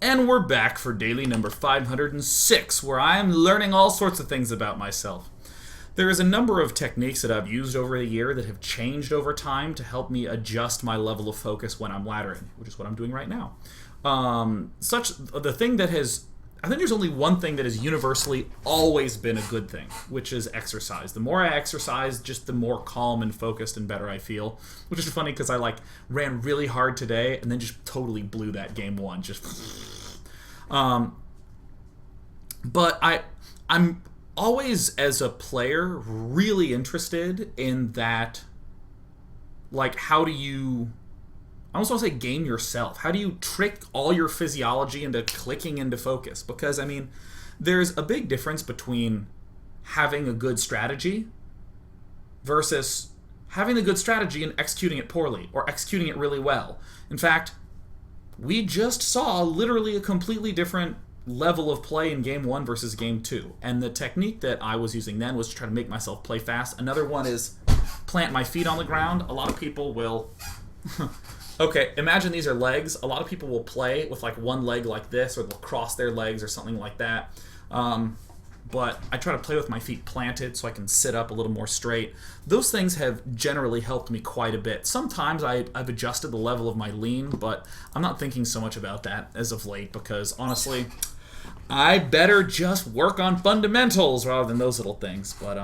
And we're back for daily number 506, where I am learning all sorts of things about myself. There is a number of techniques that I've used over the year that have changed over time to help me adjust my level of focus when I'm laddering, which is what I'm doing right now. I think there's only one thing that has universally always been a good thing, which is exercise. The more I exercise, just the more calm and focused and better I feel. Which is funny because I ran really hard today and then just totally blew that game one. But I'm always, as a player, really interested in that. How do you? I almost want to say game yourself. How do you trick all your physiology into clicking into focus? Because, there's a big difference between having a good strategy versus having a good strategy and executing it poorly or executing it really well. In fact, we just saw literally a completely different level of play in Game 1 versus Game 2. And the technique that I was using then was to try to make myself play fast. Another one is plant my feet on the ground. A lot of people will... Okay, imagine these are legs. A lot of people will play with one leg like this, or they'll cross their legs or something like that. But I try to play with my feet planted so I can sit up a little more straight. Those things have generally helped me quite a bit. Sometimes I've adjusted the level of my lean, but I'm not thinking so much about that as of late because, honestly, I better just work on fundamentals rather than those little things. But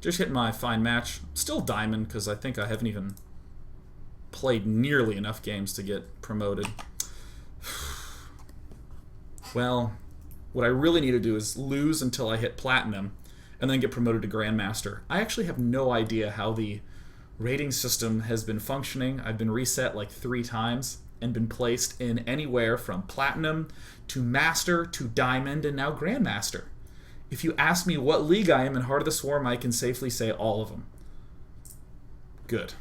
just hitting my fine match. Still diamond because I think I haven't even played nearly enough games to get promoted. Well, what I really need to do is lose until I hit platinum and then get promoted to grandmaster. I actually have no idea how the rating system has been functioning. I've been reset 3 times and been placed in anywhere from platinum to master to diamond and now grandmaster. If you ask me what league I am in Heart of the Swarm, I can safely say all of them. Good.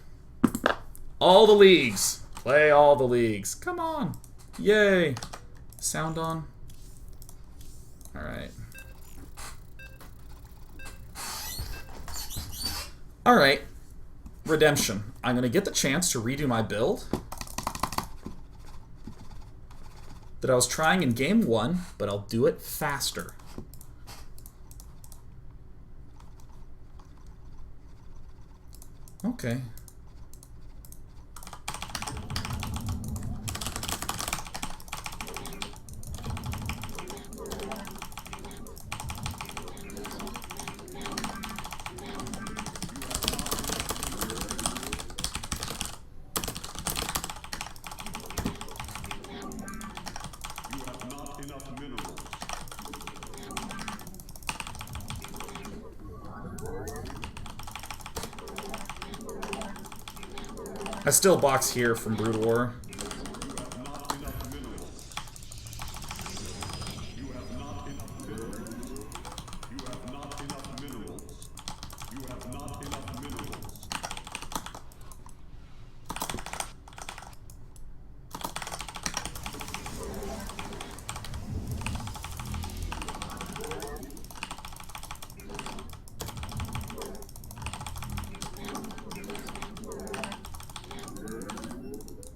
All the leagues. Play all the leagues. Come on. Yay. Sound on. Alright. Alright. Redemption. I'm going to get the chance to redo my build that I was trying in Game 1, but I'll do it faster. Okay. I still box here from Brood War.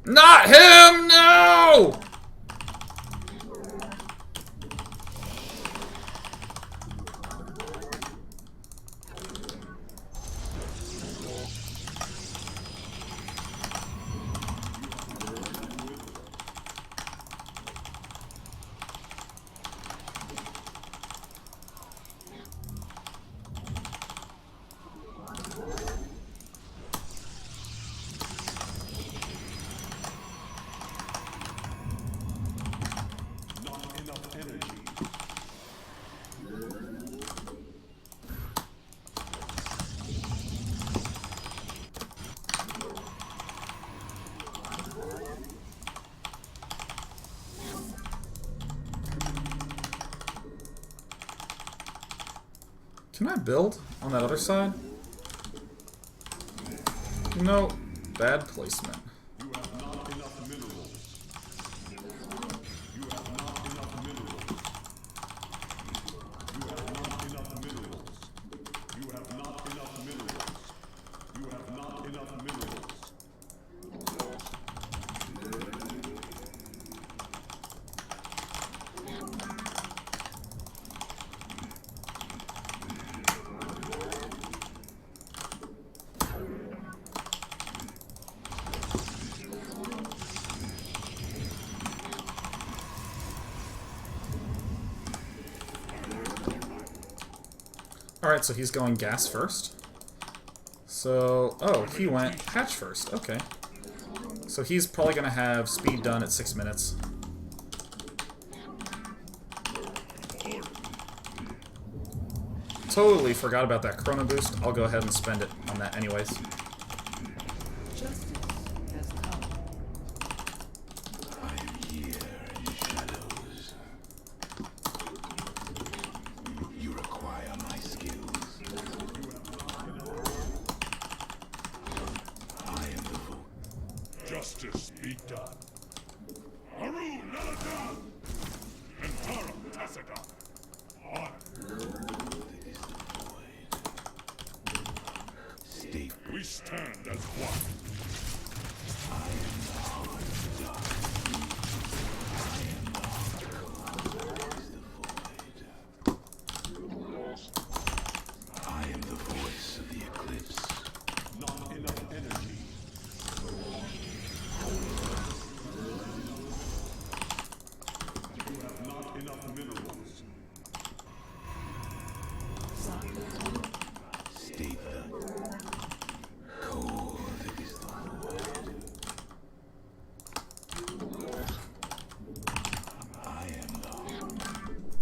Not him! No! Can I build on that other side? No. Bad placement. You have not enough minerals. You have not enough minerals. You have not enough minerals. You have not enough minerals. You have not enough minerals. Alright, so he's going gas first. So, oh, he went hatch first. Okay. So he's probably going to have speed done at 6 minutes. Totally forgot about that chrono boost. I'll go ahead and spend it on that anyways. Justice has come. I am here in shadows. You require my skills. I am the vote. Justice be done. Haru Nalata! And Tara Tassadar. We stand as one. I am the heart of the dark. I am the heart is the void. I am the voice of the eclipse. Not enough energy. You have not enough minerals. State that. Cold is the void. I am the cold.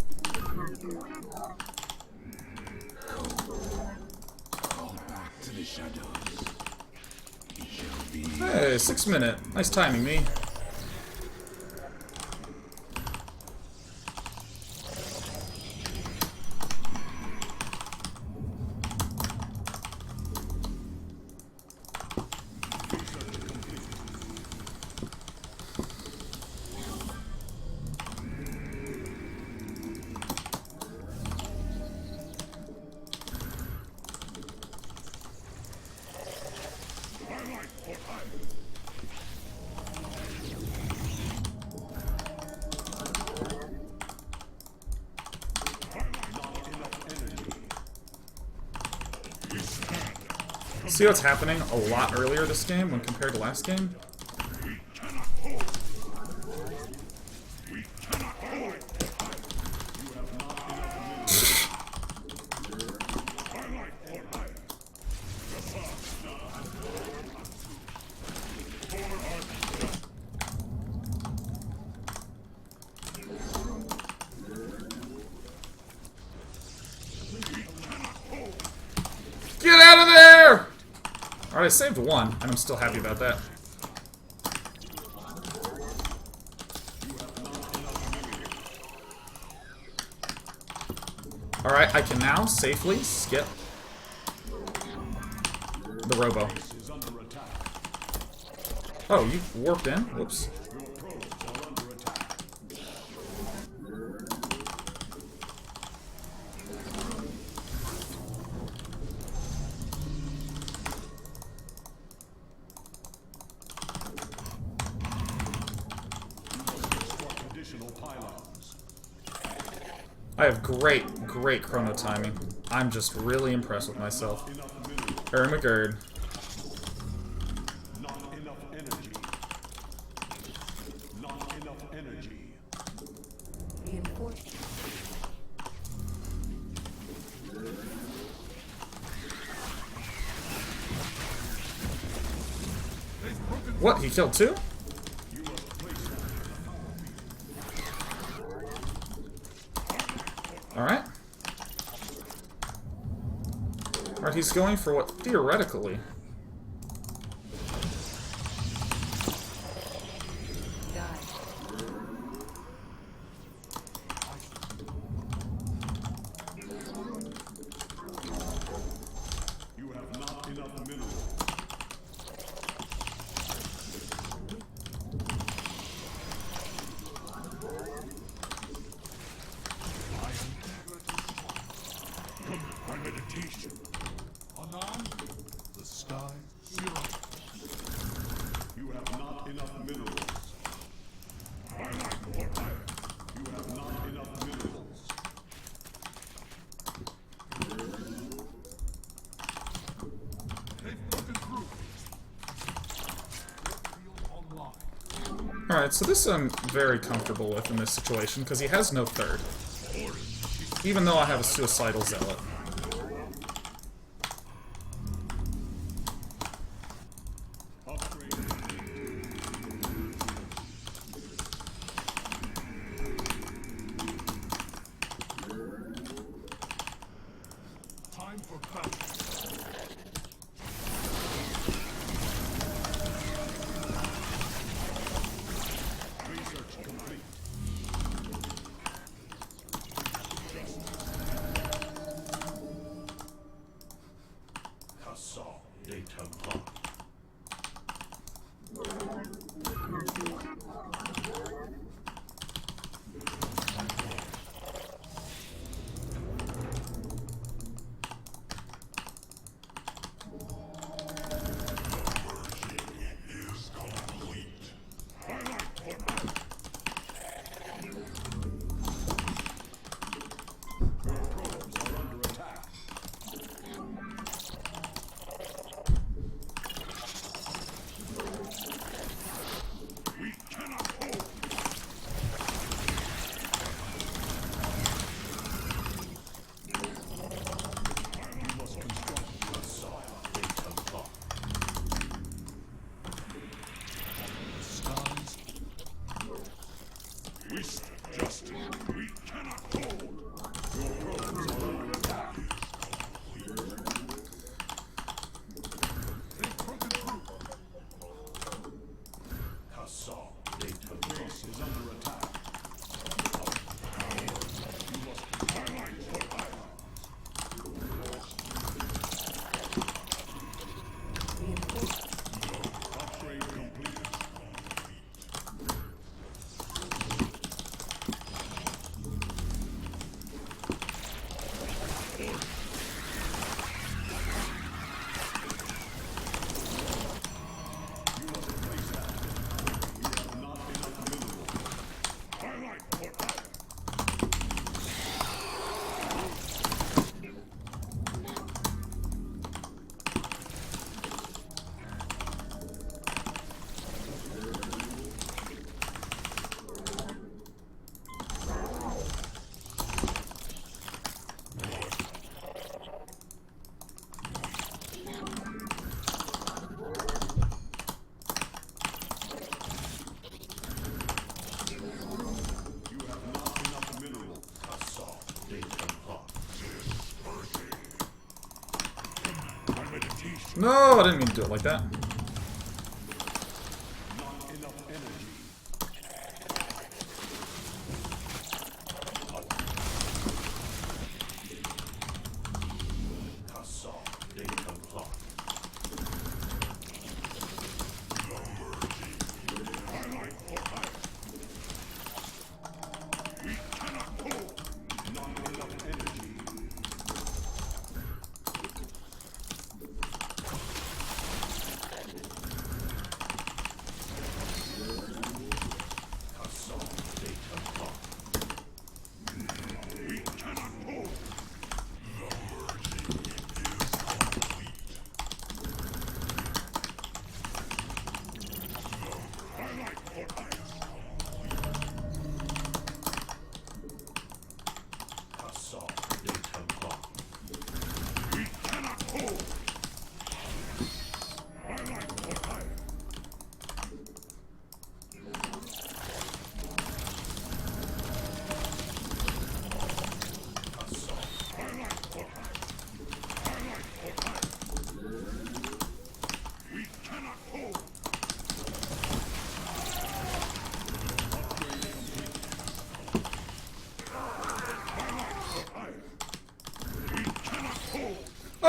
Call back to the shadows. It shall be. Hey, 6 minute. Nice timing, me. See what's happening a lot earlier this game when compared to last game? Get out of there! Alright, I saved one, and I'm still happy about that. Alright, I can now safely skip the robo. Oh, you warped in? Whoops. I have great chrono timing. I'm just really impressed with myself. Aaron McGurd. Not enough energy. Not enough energy. Reinforced. What? He killed two? Alright. Alright, he's going for what theoretically. You have not enough minerals. My meditation. Anon, the sky, zero. You have not enough minerals. I like more fire. You have not enough minerals. They've broken through. Field online. Alright, so this I'm very comfortable with in this situation, because he has no third. Even though I have a suicidal zealot. Upgrade complete. No, I didn't mean to do it like that.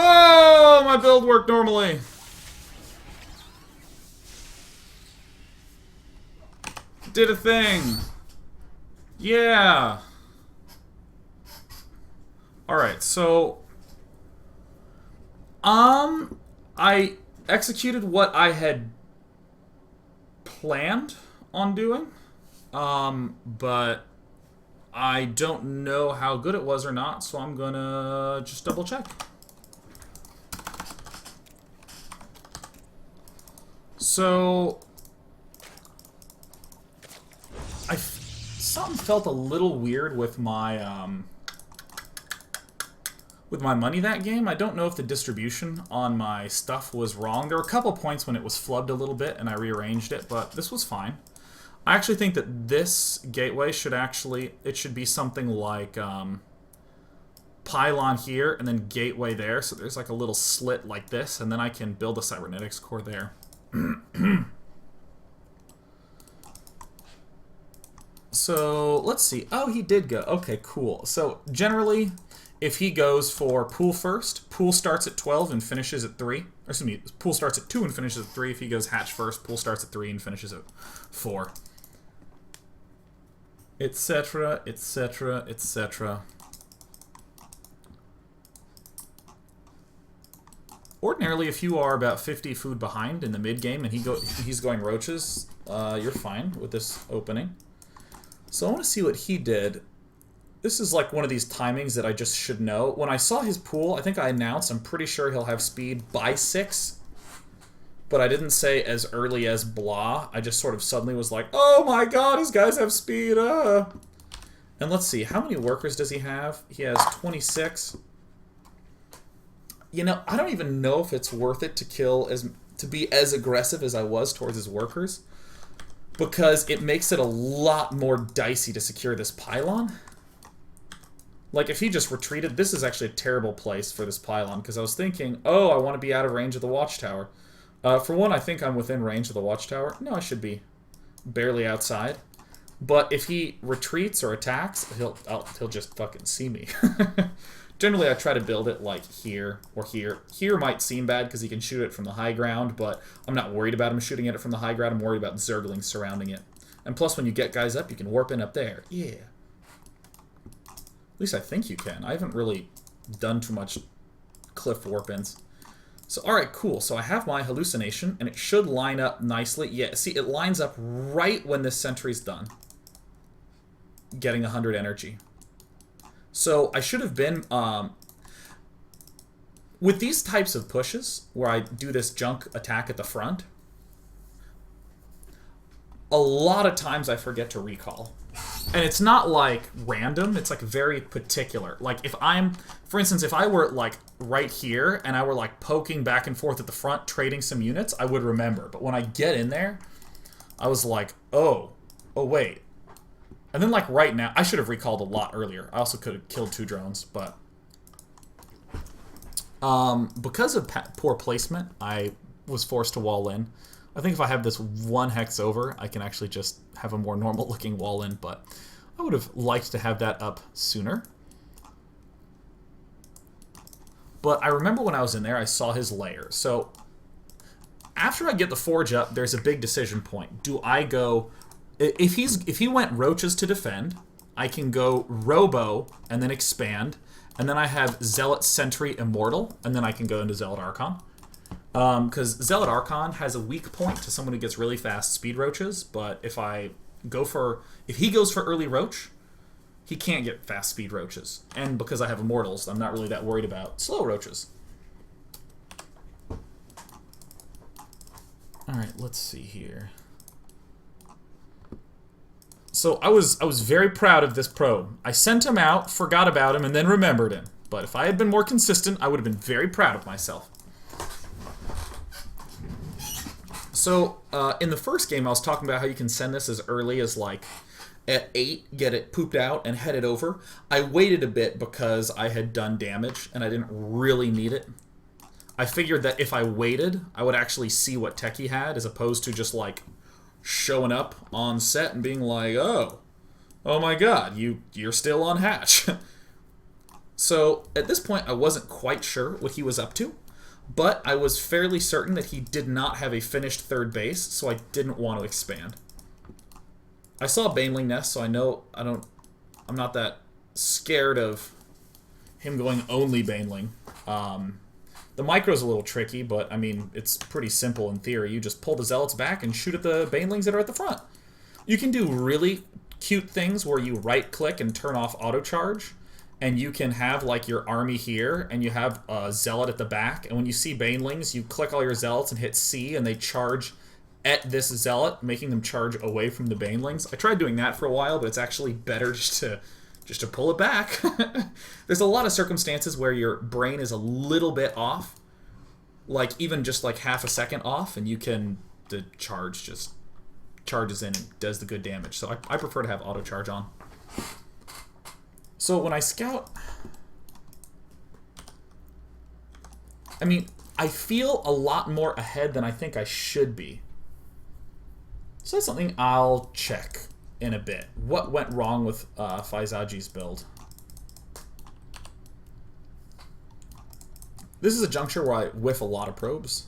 Oh, my build worked normally. Did a thing. Yeah. Alright, so I executed what I had planned on doing. But I don't know how good it was or not, so I'm gonna just double check. So something felt a little weird with my money that game. I don't know if the distribution on my stuff was wrong. There were a couple points when it was flubbed a little bit and I rearranged it, but this was fine. I actually think that this gateway should be something like pylon here and then gateway there. So there's like a little slit like this, and then I can build a cybernetics core there. So let's see. Oh, he did go. Okay, cool. So generally, if he goes for pool first, pool starts at 12 and finishes at 3. Or excuse me, pool starts at 2 and finishes at 3. If he goes hatch first, pool starts at 3 and finishes at 4. Etc., etc., etc. Ordinarily, if you are about 50 food behind in the mid game and he's going roaches, you're fine with this opening. So I want to see what he did. This is like one of these timings that I just should know. When I saw his pool, I think I announced I'm pretty sure he'll have speed by 6. But I didn't say as early as blah. I just sort of suddenly was like, oh my god, his guys have speed. And let's see, how many workers does he have? He has 26. You know, I don't even know if it's worth it to be as aggressive as I was towards his workers, because it makes it a lot more dicey to secure this pylon. Like, if he just retreated, this is actually a terrible place for this pylon, because I was thinking, oh, I want to be out of range of the watchtower. For one, I think I'm within range of the watchtower. No, I should be barely outside. But if he retreats or attacks, he'll just fucking see me. Generally, I try to build it like here or here. Here might seem bad because he can shoot it from the high ground, but I'm not worried about him shooting at it from the high ground. I'm worried about zerglings surrounding it. And plus, when you get guys up, you can warp in up there. Yeah. At least I think you can. I haven't really done too much cliff warp-ins. So, alright, cool. So I have my hallucination, and it should line up nicely. Yeah, see, it lines up right when this sentry's done. Getting 100 energy. So I should have been... with these types of pushes, where I do this junk attack at the front, a lot of times I forget to recall. And it's not like random, it's like very particular. Like if I'm, for instance, if I were like right here and I were like poking back and forth at the front, trading some units, I would remember. But when I get in there, I was like, oh wait. And then like right now, I should have recalled a lot earlier. I also could have killed 2 drones, but because of poor placement, I was forced to wall in. I think if I have this 1 hex over, I can actually just have a more normal looking wall in, but I would have liked to have that up sooner. But I remember when I was in there, I saw his lair. So after I get the forge up, there's a big decision point. Do I go... If he went roaches to defend, I can go robo and then expand, and then I have Zealot Sentry Immortal, and then I can go into Zealot Archon. Because Zealot Archon has a weak point to someone who gets really fast speed roaches, but if he goes for early roach, he can't get fast speed roaches. And because I have immortals, I'm not really that worried about slow roaches. Alright, let's see here. So I was very proud of this probe. I sent him out, forgot about him, and then remembered him. But if I had been more consistent, I would have been very proud of myself. So, in the first game, I was talking about how you can send this as early as, like, at 8, get it pooped out, and head it over. I waited a bit because I had done damage, and I didn't really need it. I figured that if I waited, I would actually see what tech he had, as opposed to just, like, showing up on set and being like, oh my god, you're still on hatch. So, at this point, I wasn't quite sure what he was up to. But I was fairly certain that he did not have a finished 3rd base, so I didn't want to expand. I saw Baneling Nest, so I know I'm not that scared of him going only Baneling. The micro's a little tricky, but I mean, it's pretty simple in theory. You just pull the Zealots back and shoot at the Banelings that are at the front. You can do really cute things where you right-click and turn off auto-charge. And you can have, like, your army here, and you have a Zealot at the back. And when you see Banelings, you click all your Zealots and hit C, and they charge at this Zealot, making them charge away from the Banelings. I tried doing that for a while, but it's actually better just to pull it back. There's a lot of circumstances where your brain is a little bit off. Like, even just, like, half a second off, and the charge just charges in and does the good damage. So I prefer to have auto-charge on. So when I scout, I mean, I feel a lot more ahead than I think I should be. So that's something I'll check in a bit. What went wrong with Faizaji's build? This is a juncture where I whiff a lot of probes.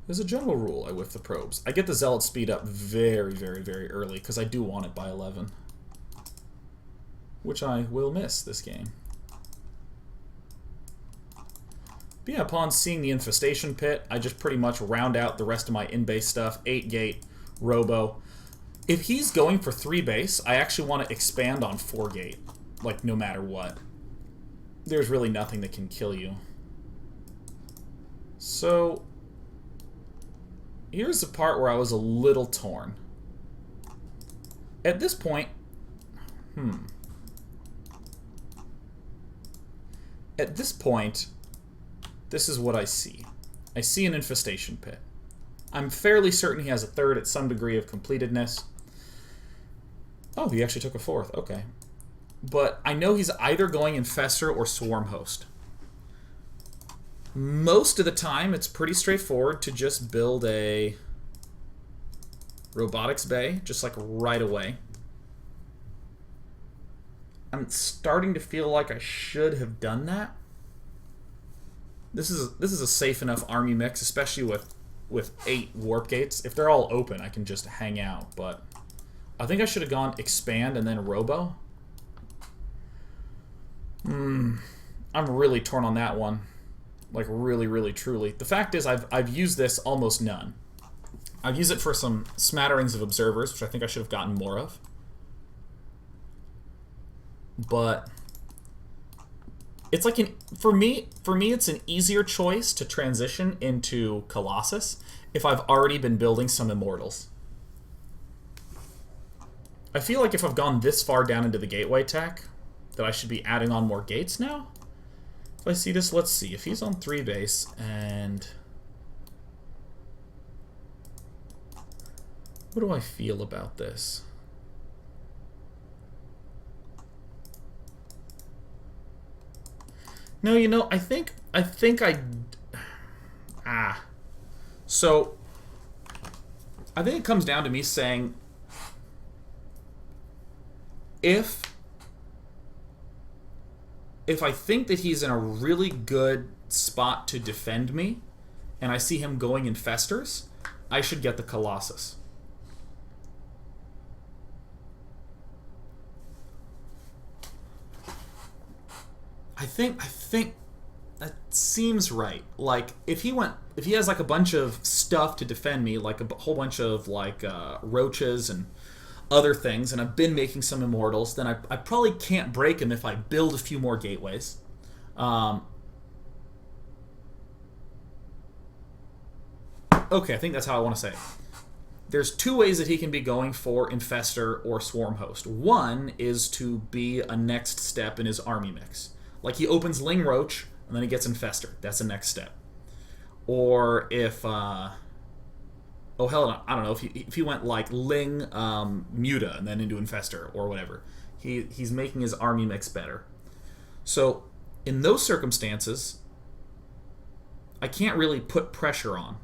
As a general rule, I whiff the probes. I get the Zealot speed up very, very, very early because I do want it by 11. Which I will miss this game. But yeah, upon seeing the infestation pit, I just pretty much round out the rest of my in-base stuff. 8 gate, robo. If he's going for 3 base, I actually want to expand on 4 gate. Like, no matter what. There's really nothing that can kill you. So, here's the part where I was a little torn. At this point, At this point, this is what I see. I see an infestation pit. I'm fairly certain he has a 3rd at some degree of completedness. Oh, he actually took a 4th. Okay. But I know he's either going Infestor or Swarm Host. Most of the time, it's pretty straightforward to just build a Robotics Bay, just like right away. I'm starting to feel like I should have done that. This is a safe enough army mix, especially with 8 warp gates. If they're all open, I can just hang out, but I think I should have gone expand and then robo. I'm really torn on that one. Like really, really, truly. The fact is I've used this almost none. I've used it for some smatterings of observers, which I think I should have gotten more of. But it's like for me it's an easier choice to transition into Colossus if I've already been building some immortals. I feel like if I've gone this far down into the gateway tech, that I should be adding on more gates now. If I see this, let's see. If he's on 3 base and... what do I feel about this? No, you know, I think so I think it comes down to me saying if I think that he's in a really good spot to defend me and I see him going in festers, I should get the Colossus. I think that seems right. Like if he has like a bunch of stuff to defend me, like a whole bunch of like roaches and other things, and I've been making some immortals, then I probably can't break him if I build a few more gateways. Okay, I think that's how I want to say it. There's 2 ways that he can be going for Infestor or Swarm Host. One is to be a next step in his army mix. Like he opens Ling Roach, and then he gets Infestor. That's the next step. Or if... oh, hell, I don't know. If he went like Ling, Muta, and then into Infestor, or whatever. He's making his army mix better. So, in those circumstances, I can't really put pressure on.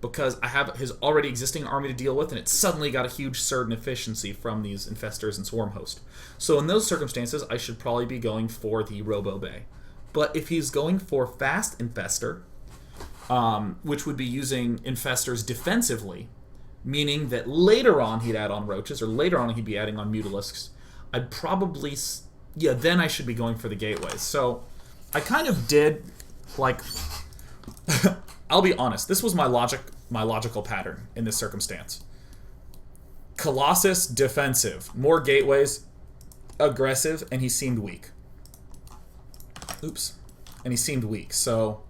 Because I have his already existing army to deal with, and it's suddenly got a huge surge in efficiency from these Infestors and Swarm Host. So in those circumstances, I should probably be going for the Robo Bay. But if he's going for Fast Infestor, which would be using Infestors defensively, meaning that later on he'd add on Roaches, or later on he'd be adding on Mutalisks, I'd probably... yeah, then I should be going for the Gateways. So I kind of did, like... I'll be honest, this was my logical pattern in this circumstance. Colossus, defensive. More gateways, aggressive, and he seemed weak. Oops. And he seemed weak, so...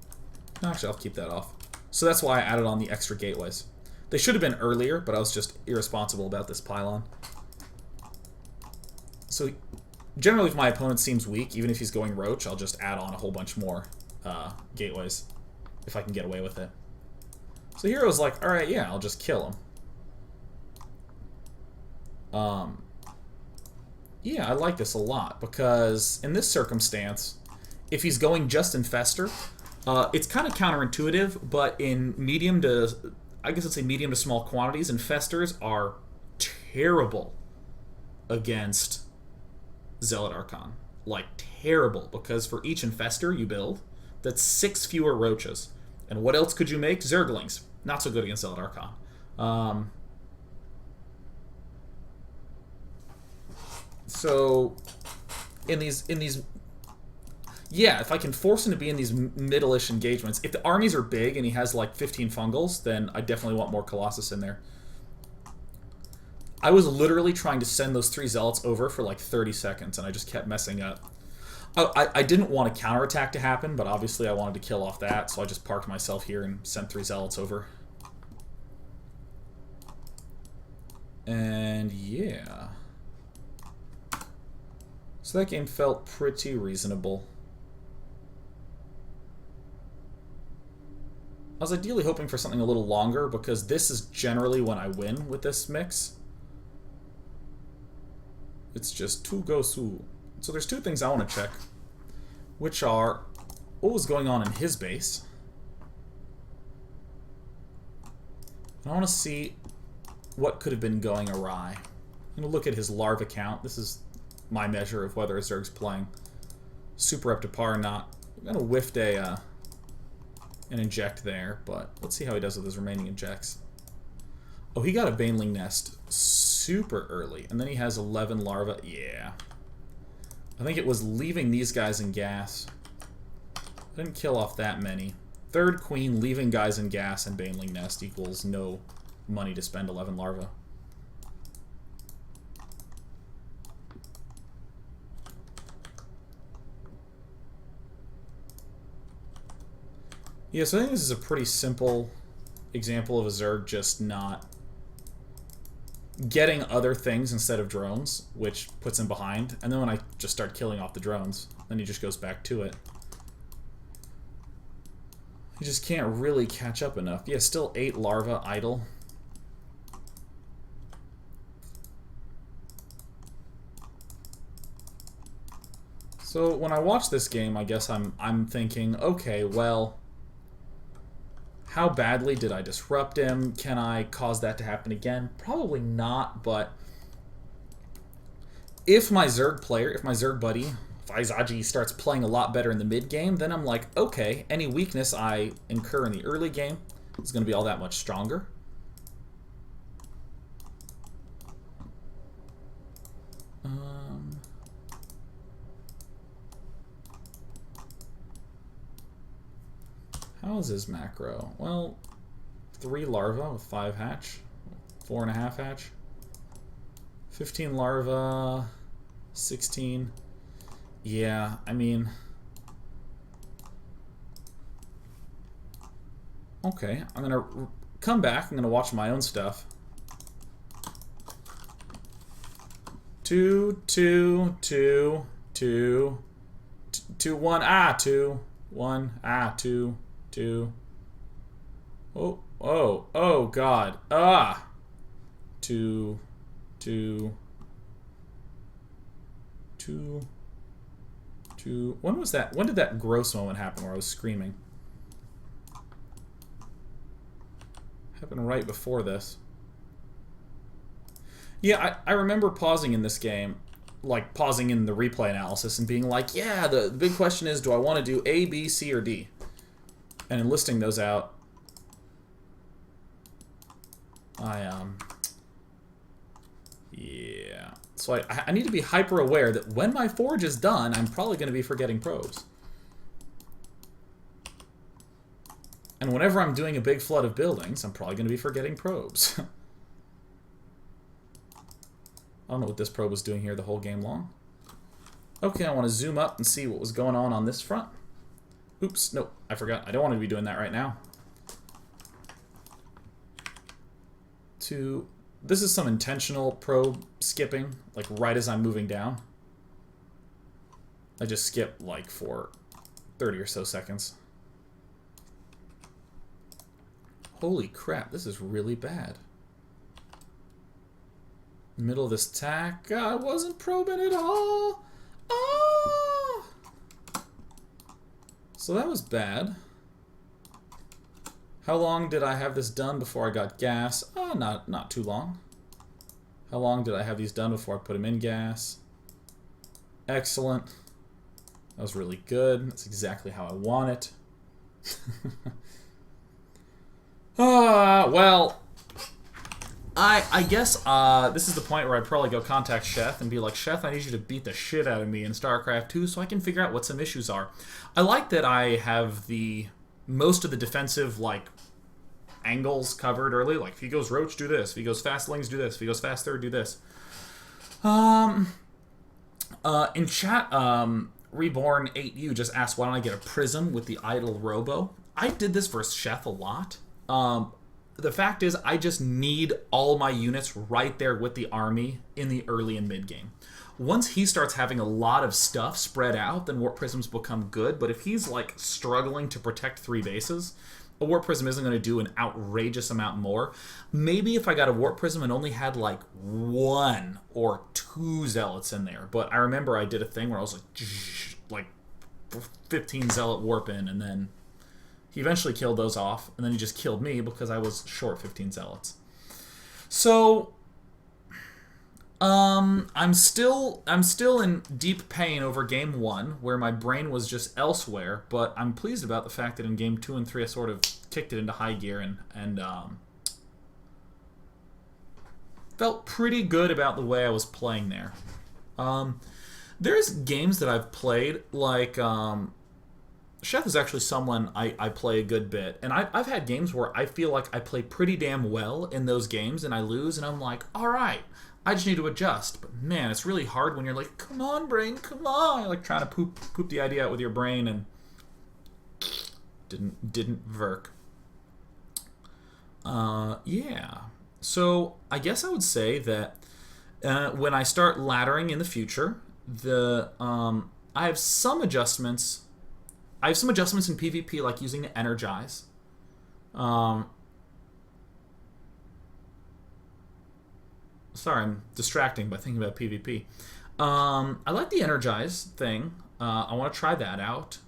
actually, I'll keep that off. So that's why I added on the extra gateways. They should have been earlier, but I was just irresponsible about this pylon. So, generally if my opponent seems weak, even if he's going Roach, I'll just add on a whole bunch more gateways. If I can get away with it. So Hero's like, alright, yeah, I'll just kill him. Yeah, I like this a lot, because in this circumstance, if he's going just Infestor, it's kind of counterintuitive, but in medium to, I guess I'd say medium to small quantities, Infestors are terrible against Zealot Archon. Like, terrible, because for each Infestor you build, that's 6 fewer Roaches. And what else could you make? Zerglings. Not so good against Zealot Archon. So, in these... yeah, if I can force him to be in these middle-ish engagements, if the armies are big and he has like 15 fungals, then I definitely want more Colossus in there. I was literally trying to send those 3 Zealots over for like 30 seconds, and I just kept messing up. I didn't want a counterattack to happen, but obviously I wanted to kill off that, so I just parked myself here and sent 3 Zealots over. And yeah. So that game felt pretty reasonable. I was ideally hoping for something a little longer, because this is generally when I win with this mix. It's just to go su. So there's 2 things I want to check, which are what was going on in his base. And I want to see what could have been going awry. I'm going to look at his larva count. This is my measure of whether a Zerg's playing super up to par or not. I'm gonna whiff an inject there, but let's see how he does with his remaining injects. Oh, he got a Baneling Nest super early, and then he has 11 larvae. Yeah. I think it was leaving these guys in gas. I didn't kill off that many. Third queen, leaving guys in gas and Baneling Nest equals no money to spend 11 larvae. Yeah, so I think this is a pretty simple example of a Zerg just not getting other things instead of drones, which puts him behind. And then when I just start killing off the drones, then he just goes back to it. He just can't really catch up enough. Yeah, still 8 larvae idle. So when I watch this game, I guess I'm thinking, okay, well, how badly did I disrupt him? Can I cause that to happen again? Probably not, but if my Zerg player, if my Zerg buddy, if Izaji starts playing a lot better in the mid game, then I'm like, okay, any weakness I incur in the early game is going to be all that much stronger. How is his macro? Well, 3 larvae with 5 hatch, 4.5 hatch, 15 larvae, 16. Yeah, I mean, okay, I'm gonna come back. I'm gonna watch my own stuff. 2, 2, 2, 2, 2, 1. Ah, 2, 1. Ah, 2. 2. Oh, oh, oh, God. Ah! 2, 2, 2, 2. When was that? When did that gross moment happen where I was screaming? Happened right before this. Yeah, I remember pausing in this game, like pausing in the replay analysis and being like, yeah, the big question is, do I want to do A, B, C, or D? And in listing those out, yeah. So I need to be hyper aware that when my forge is done, I'm probably going to be forgetting probes. And whenever I'm doing a big flood of buildings, I'm probably going to be forgetting probes. I don't know what this probe was doing here the whole game long. Okay, I want to zoom up and see what was going on this front. Oops, no, I forgot. I don't want to be doing that right now. This is some intentional probe skipping, like right as I'm moving down. I just skip like for 30 or so seconds. Holy crap, this is really bad. Middle of this attack, I wasn't probing at all. Oh! So that was bad. How long did I have this done before I got gas? Oh, not too long. How long did I have these done before I put them in gas? Excellent. That was really good. That's exactly how I want it. Well, I guess this is the point where I'd probably go contact Sheth and be like, Sheth, I need you to beat the shit out of me in StarCraft 2 so I can figure out what some issues are. I like that I have most of the defensive angles covered early. Like if he goes Roach, do this. If he goes Fastlings, do this. If he goes Fast Third, do this. In chat, Reborn 8U just asked why don't I get a Prism with the idle Robo. I did this for Sheth a lot. The fact is, I just need all my units right there with the army in the early and mid game. Once he starts having a lot of stuff spread out, then Warp Prisms become good. But if he's struggling to protect 3 bases, a Warp Prism isn't going to do an outrageous amount more. Maybe if I got a Warp Prism and only had 1 or 2 Zealots in there. But I remember I did a thing where I was like 15 Zealot Warp in, and then he eventually killed those off, and then he just killed me because I was short 15 Zealots. So, I'm still in deep pain over game 1, where my brain was just elsewhere. But I'm pleased about the fact that in game 2 and 3, I sort of kicked it into high gear and felt pretty good about the way I was playing there. There's games that I've played, like Chef is actually someone I play a good bit, and I've had games where I feel like I play pretty damn well in those games, and I lose, and I'm like, all right, I just need to adjust. But man, it's really hard when you're like, come on, brain, come on, you're like trying to poop the idea out with your brain, and didn't work. Yeah. So I guess I would say that when I start laddering in the future, I have some adjustments. I have some adjustments in PvP, like using the Energize. Sorry, I'm distracting by thinking about PvP. I like the Energize thing. I want to try that out.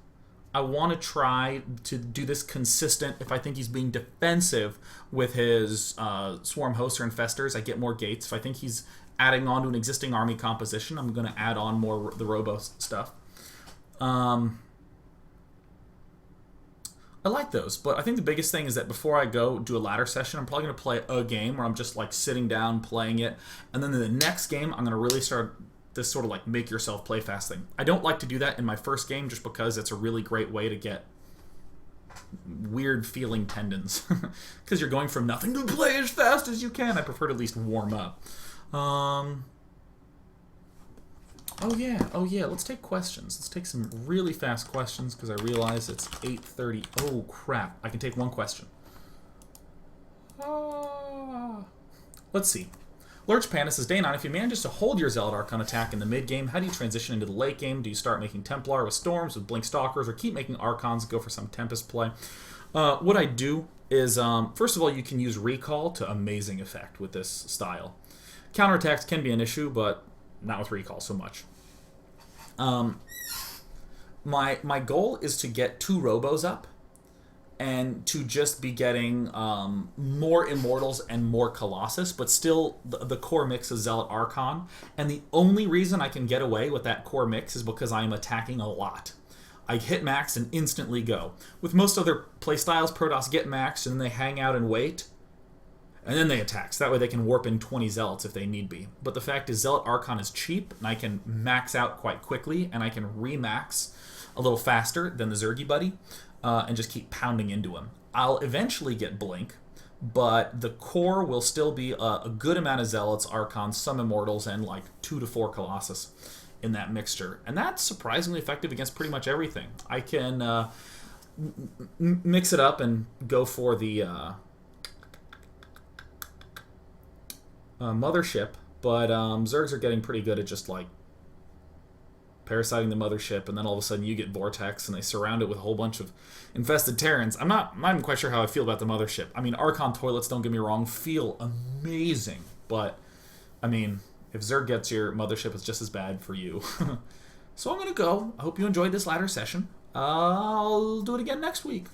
I want to try to do this consistent. If I think he's being defensive with his Swarm Hosts or Infestors, I get more gates. If I think he's adding on to an existing army composition, I'm going to add on more the Robo stuff. I like those, but I think the biggest thing is that before I go do a ladder session, I'm probably going to play a game where I'm just like sitting down playing it, and then in the next game, I'm going to really start this sort of like make yourself play fast thing. I don't like to do that in my first game just because it's a really great way to get weird feeling tendons because you're going from nothing to play as fast as you can. I prefer to at least warm up. Oh yeah, let's take questions. Let's take some really fast questions because I realize it's 8:30. Oh crap, I can take one question. Let's see. Lurch Panda says, Day 9, if you manage to hold your Zealot Archon attack in the mid-game, how do you transition into the late game? Do you start making Templar with Storms, with Blink Stalkers, or keep making Archons, go for some Tempest play? What I do is, first of all, you can use Recall to amazing effect with this style. Counterattacks can be an issue, but not with Recall so much. My goal is to get 2 Robos up and to just be getting more Immortals and more Colossus, but still the core mix is Zealot Archon. And the only reason I can get away with that core mix is because I am attacking a lot. I hit max and instantly go. With most other playstyles, Protoss get max and then they hang out and wait, and then they attack. So that way they can warp in 20 Zealots if they need be. But the fact is Zealot Archon is cheap, and I can max out quite quickly, and I can remax a little faster than the Zergy buddy, and just keep pounding into him. I'll eventually get Blink, but the core will still be a good amount of Zealots, Archons, some Immortals, and like 2 to 4 Colossus in that mixture. And that's surprisingly effective against pretty much everything. I can mix it up and go for the Mothership, but Zergs are getting pretty good at just like parasiting the Mothership, and then all of a sudden you get Vortex and they surround it with a whole bunch of infested Terrans. I'm not even quite sure how I feel about the Mothership. I mean, Archon toilets, don't get me wrong, feel amazing, but I mean, if Zerg gets your Mothership, it's just as bad for you. So I'm gonna go. I hope you enjoyed this ladder session. I'll do it again next week.